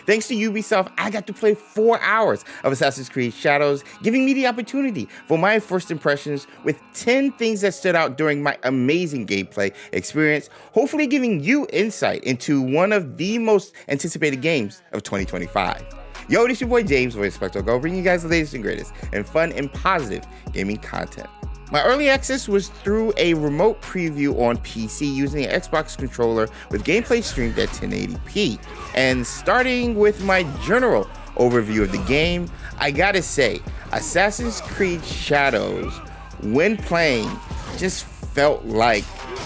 Thanks to Ubisoft, I got to play 4 hours of Assassin's Creed Shadows, giving me the opportunity for my first impressions with 10 things that stood out during my amazing gameplay experience, hopefully giving you insight into one of the most anticipated games of 2025. Yo, this your boy James with XpectoGO, bringing you guys the latest and greatest and fun and positive gaming content. My early access was through a remote preview on PC using an Xbox controller with gameplay streamed at 1080p. And starting with my general overview of the game, I gotta say, Assassin's Creed Shadows, when playing, just felt like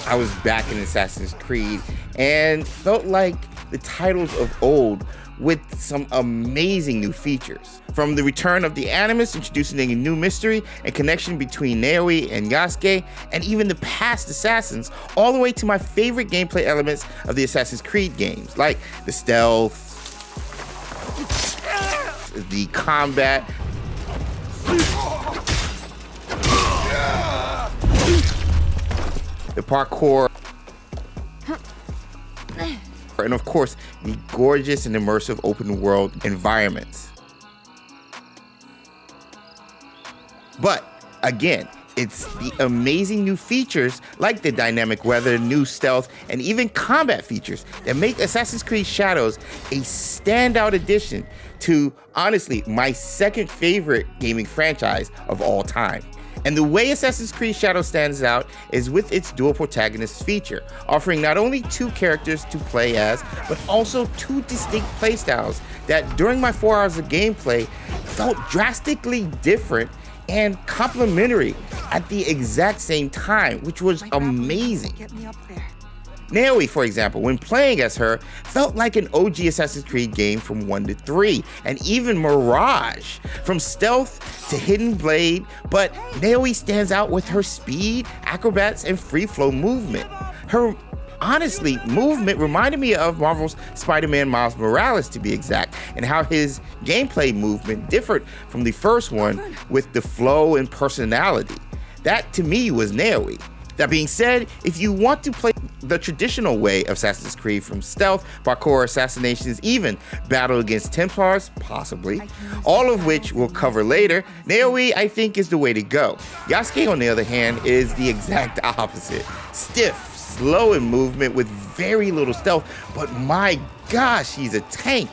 I was back in Assassin's Creed and felt like the titles of old with some amazing new features. From the return of the Animus, introducing a new mystery and connection between Naoe and Yasuke, and even the past assassins, all the way to my favorite gameplay elements of the Assassin's Creed games, like the stealth, the combat, the parkour, and of course, the gorgeous and immersive open world environments. But again, it's the amazing new features like the dynamic weather, new stealth, and even combat features that make Assassin's Creed Shadows a standout addition to, honestly, my second favorite gaming franchise of all time. And the way Assassin's Creed Shadows stands out is with its dual protagonists feature, offering not only two characters to play as, but also two distinct playstyles that during my 4 hours of gameplay felt drastically different and complementary at the exact same time, which was amazing. Naoe, for example, when playing as her, felt like an OG Assassin's Creed game from 1 to 3, and even Mirage, from stealth to hidden blade, but Naoe stands out with her speed, acrobats, and free flow movement. Her honestly, movement reminded me of Marvel's Spider-Man Miles Morales, to be exact, and how his gameplay movement differed from the first one with the flow and personality. That, to me, was Naoe. That being said, if you want to play the traditional way of Assassin's Creed, from stealth, parkour, assassinations, even battle against Templars, possibly, all of which we'll cover later, Naoe, I think, is the way to go. Yasuke, on the other hand, is the exact opposite. Stiff, slow in movement with very little stealth, but my gosh, he's a tank.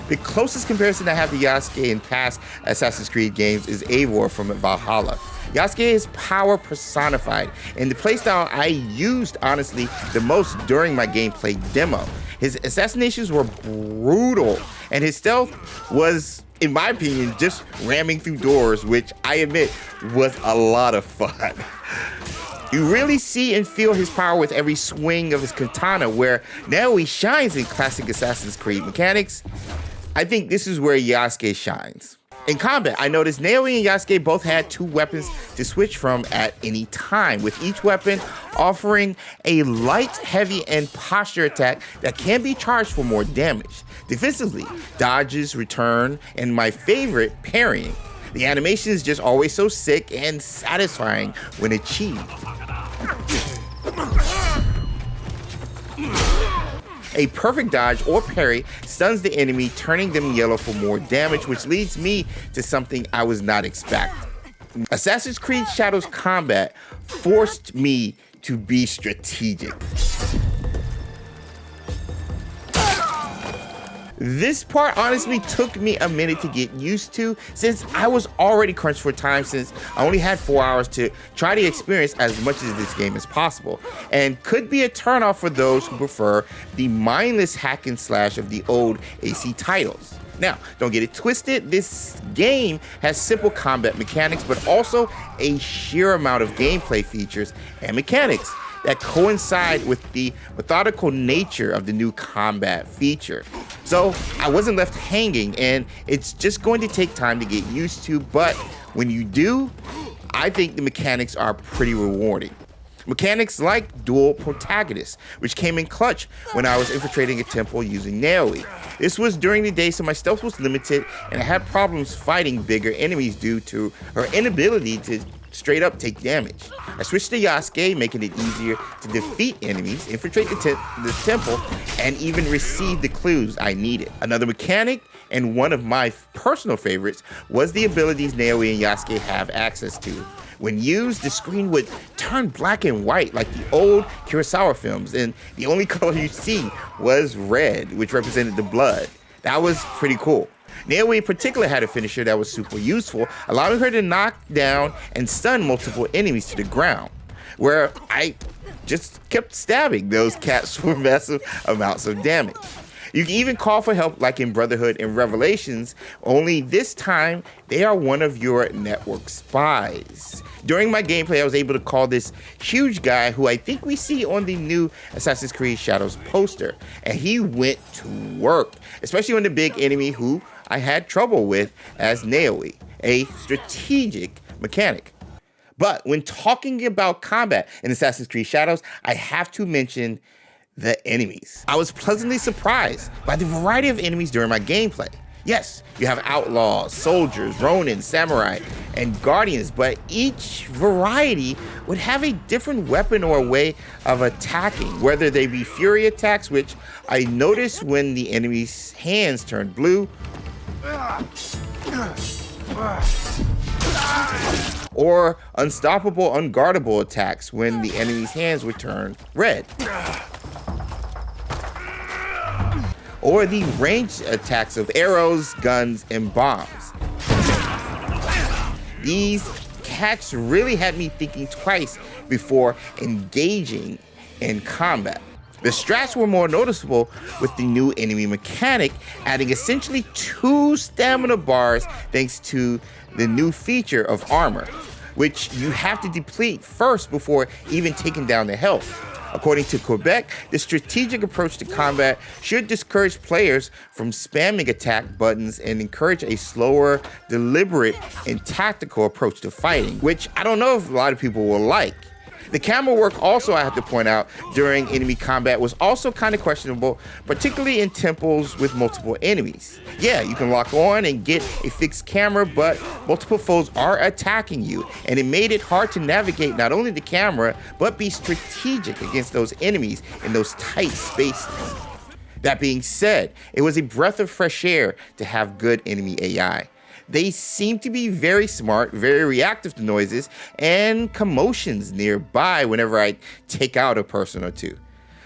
The closest comparison I have to Yasuke in past Assassin's Creed games is Eivor from Valhalla. Yasuke is power personified, and the playstyle I used, honestly, the most during my gameplay demo. His assassinations were brutal, and his stealth was, in my opinion, just ramming through doors, which I admit was a lot of fun. You really see and feel his power with every swing of his katana, where Naoe shines in classic Assassin's Creed mechanics. I think this is where Yasuke shines. In combat, I noticed Naoe and Yasuke both had two weapons to switch from at any time, with each weapon offering a light, heavy, and posture attack that can be charged for more damage. Defensively, dodges, return, and my favorite, parrying. The animation is just always so sick and satisfying when achieved. A perfect dodge or parry stuns the enemy, turning them yellow for more damage, which leads me to something I was not expecting. Assassin's Creed Shadows combat forced me to be strategic. This part honestly took me a minute to get used to, since I was already crunched for time, since I only had 4 hours to try to experience as much of this game as possible, and could be a turnoff for those who prefer the mindless hack and slash of the old AC titles. Now, don't get it twisted, this game has simple combat mechanics, but also a sheer amount of gameplay features and mechanics that coincide with the methodical nature of the new combat feature. So I wasn't left hanging, and it's just going to take time to get used to, but when you do, I think the mechanics are pretty rewarding. Mechanics like dual protagonists, which came in clutch when I was infiltrating a temple using Naoe. This was during the day, so my stealth was limited, and I had problems fighting bigger enemies due to her inability to straight up take damage. I switched to Yasuke, making it easier to defeat enemies, infiltrate the temple, and even receive the clues I needed. Another mechanic, and one of my personal favorites, was the abilities Naoe and Yasuke have access to. When used, the screen would turn black and white like the old Kurosawa films, and the only color you see was red, which represented the blood. That was pretty cool. Naoe in particular had a finisher that was super useful, allowing her to knock down and stun multiple enemies to the ground, where I just kept stabbing those cats for massive amounts of damage. You can even call for help like in Brotherhood and Revelations, only this time they are one of your network spies. During my gameplay, I was able to call this huge guy who I think we see on the new Assassin's Creed Shadows poster, and he went to work, especially on the big enemy who I had trouble with as Naoe, a strategic mechanic. But when talking about combat in Assassin's Creed Shadows, I have to mention the enemies. I was pleasantly surprised by the variety of enemies during my gameplay. Yes, you have outlaws, soldiers, ronin, samurai, and guardians, but each variety would have a different weapon or way of attacking, whether they be fury attacks, which I noticed when the enemy's hands turned blue, or unstoppable, unguardable attacks when the enemy's hands would turn red, or the ranged attacks of arrows, guns, and bombs. These cats really had me thinking twice before engaging in combat. The strats were more noticeable with the new enemy mechanic, adding essentially 2 stamina bars thanks to the new feature of armor, which you have to deplete first before even taking down the health. According to Quebec, the strategic approach to combat should discourage players from spamming attack buttons and encourage a slower, deliberate, and tactical approach to fighting, which I don't know if a lot of people will like. The camera work also, I have to point out, during enemy combat was also kind of questionable, particularly in temples with multiple enemies. Yeah, you can lock on and get a fixed camera, but multiple foes are attacking you, and it made it hard to navigate not only the camera, but be strategic against those enemies in those tight spaces. That being said, it was a breath of fresh air to have good enemy AI. They seem to be very smart, very reactive to noises and commotions nearby whenever I take out a person or two.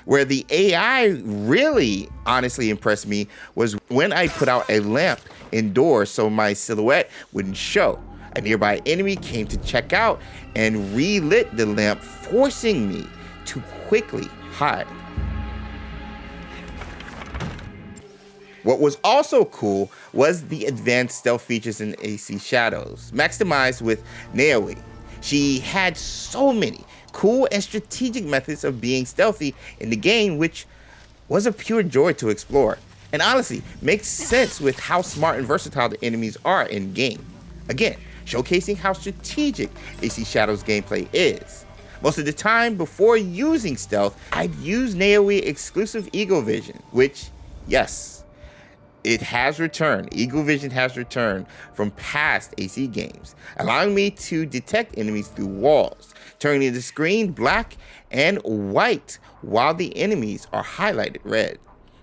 Where the AI really honestly impressed me was when I put out a lamp indoors so my silhouette wouldn't show. A nearby enemy came to check out and relit the lamp, forcing me to quickly hide. What was also cool was the advanced stealth features in AC Shadows, maximized with Naoe. She had so many cool and strategic methods of being stealthy in the game, which was a pure joy to explore. And honestly, makes sense with how smart and versatile the enemies are in game. Again, showcasing how strategic AC Shadows gameplay is. Most of the time, before using stealth, I'd use Naoe exclusive Eagle Vision, which, yes, it has returned. Eagle Vision has returned from past AC games, allowing me to detect enemies through walls, turning the screen black and white while the enemies are highlighted red.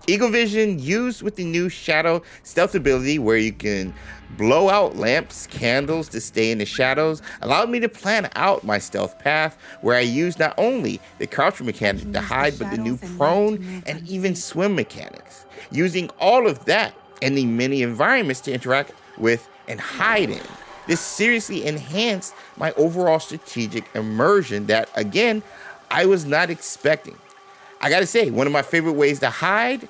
Eagle Vision, used with the new Shadow stealth ability where you can blow out lamps, candles to stay in the shadows, allowed me to plan out my stealth path where I used not only the crouch mechanic to hide, but the new prone and even swim mechanics. Using all of that and the many environments to interact with and hide in. This seriously enhanced my overall strategic immersion that, again, I was not expecting. I gotta say, one of my favorite ways to hide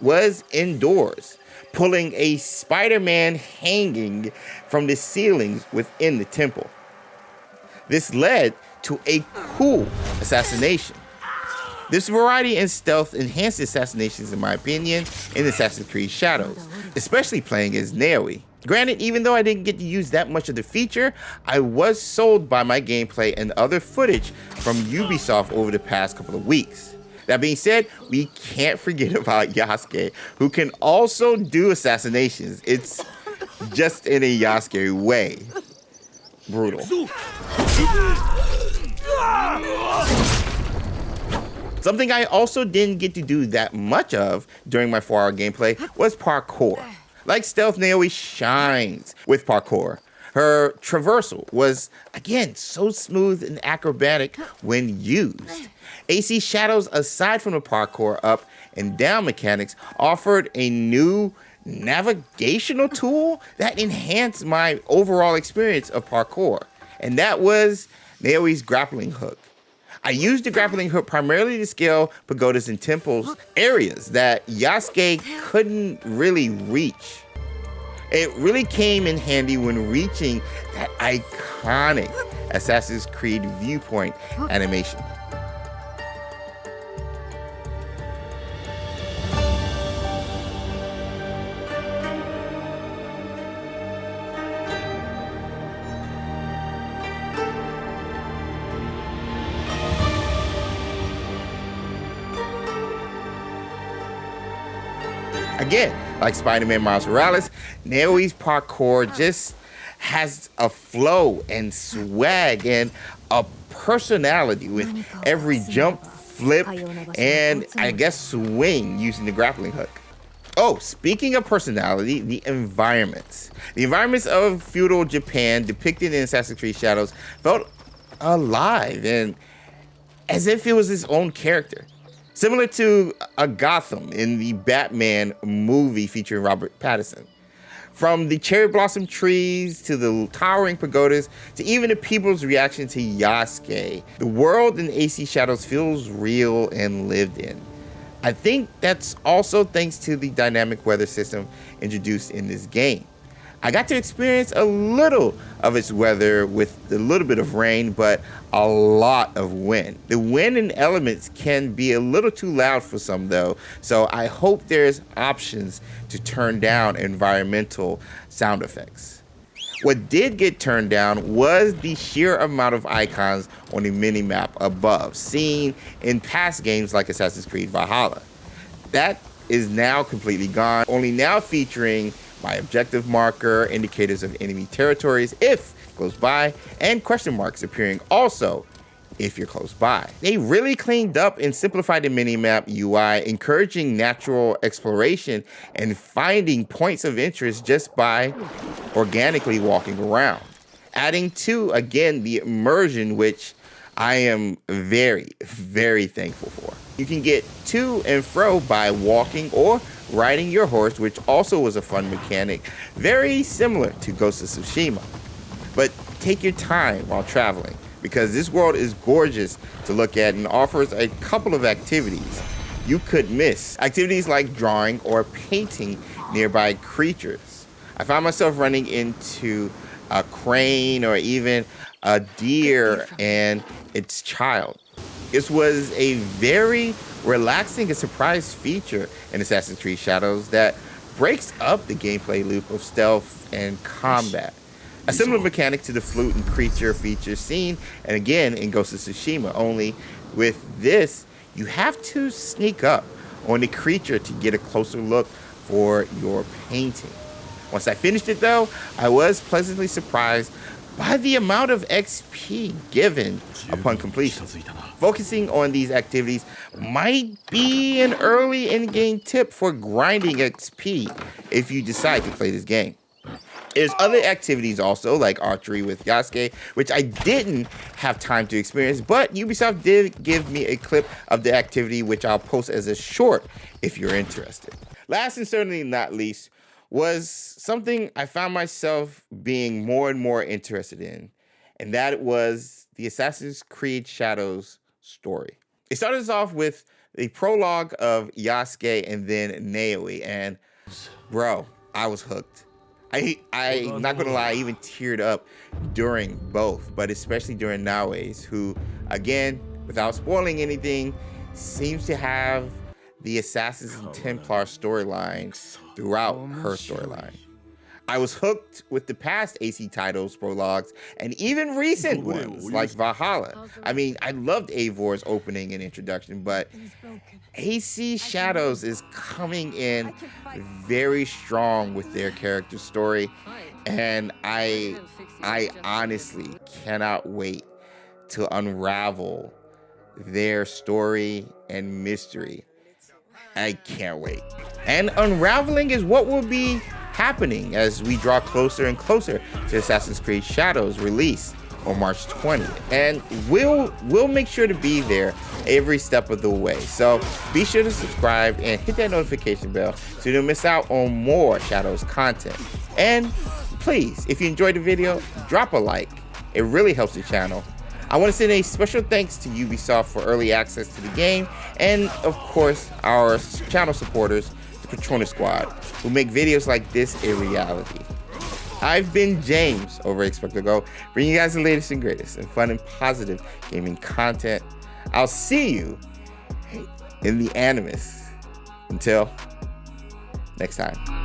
was indoors, pulling a Spider-Man hanging from the ceilings within the temple. This led to a cool assassination. This variety in stealth enhanced Assassinations, in my opinion, in Assassin's Creed Shadows, especially playing as Naoe. Granted, even though I didn't get to use that much of the feature, I was sold by my gameplay and other footage from Ubisoft over the past couple of weeks. That being said, we can't forget about Yasuke, who can also do assassinations. It's just in a Yasuke way. Brutal. Something I also didn't get to do that much of during my 4-hour gameplay was parkour. Like stealth, Naoe shines with parkour. Her traversal was, again, so smooth and acrobatic when used. AC Shadows, aside from the parkour up and down mechanics, offered a new navigational tool that enhanced my overall experience of parkour, and that was Naoe's grappling hook. I used the grappling hook primarily to scale pagodas and temples, areas that Yasuke couldn't really reach. It really came in handy when reaching that iconic Assassin's Creed viewpoint animation. Again, like Spider-Man Miles Morales, Naoe's parkour just has a flow and swag and a personality with every jump, flip, and I guess swing using the grappling hook. Oh, speaking of personality, the environments. The environments of feudal Japan depicted in Assassin's Creed Shadows felt alive and as if it was its own character. Similar to a Gotham in the Batman movie featuring Robert Pattinson. From the cherry blossom trees to the towering pagodas to even the people's reaction to Yasuke, the world in AC Shadows feels real and lived in. I think that's also thanks to the dynamic weather system introduced in this game. I got to experience a little of its weather with a little bit of rain, but a lot of wind. The wind and elements can be a little too loud for some though, so I hope there's options to turn down environmental sound effects. What did get turned down was the sheer amount of icons on the minimap above, seen in past games like Assassin's Creed Valhalla. That is now completely gone, only now featuring my objective marker, indicators of enemy territories if close by, and question marks appearing also if you're close by. They really cleaned up and simplified the minimap UI, encouraging natural exploration and finding points of interest just by organically walking around. Adding to, again, the immersion, which I am very, very thankful for. You can get to and fro by walking or riding your horse, which also was a fun mechanic, very similar to Ghost of Tsushima. But take your time while traveling, because this world is gorgeous to look at and offers a couple of activities you could miss. Activities like drawing or painting nearby creatures. I found myself running into a crane or even a deer and its child. This was a very relaxing and surprise feature in Assassin's Creed Shadows that breaks up the gameplay loop of stealth and combat. A similar mechanic to the flute and creature feature seen, and again in Ghost of Tsushima, only with this, you have to sneak up on the creature to get a closer look for your painting. Once I finished it though, I was pleasantly surprised by the amount of XP given upon completion. Focusing on these activities might be an early in-game tip for grinding XP if you decide to play this game. There's other activities also, like archery with Yasuke, which I didn't have time to experience, but Ubisoft did give me a clip of the activity, which I'll post as a short if you're interested. Last and certainly not least, was something I found myself being more and more interested in, and that was the Assassin's Creed Shadows story. It started us off with the prologue of Yasuke and then Naoe, and bro, I was hooked. I'm not gonna lie, I even teared up during both, but especially during Naoe's, who, again, without spoiling anything, seems to have the Assassins and Templar storyline throughout her storyline. I was hooked with the past AC titles, prologues, and even recent ones like Valhalla. I mean, I loved Eivor's opening and introduction, but AC Shadows is coming in very strong with their character story, and I honestly cannot wait to unravel their story and mystery. I can't wait. And unraveling is what will be happening as we draw closer and closer to Assassin's Creed Shadows release on March 20th. And we'll make sure to be there every step of the way. So be sure to subscribe and hit that notification bell so you don't miss out on more Shadows content. And please, if you enjoyed the video, drop a like. It really helps the channel. I want to send a special thanks to Ubisoft for early access to the game, and of course our channel supporters, the Protagonists Squad, who make videos like this a reality. I've been James over at XpectoGO, bringing you guys the latest and greatest in fun and positive gaming content. I'll see you in the Animus. Until next time.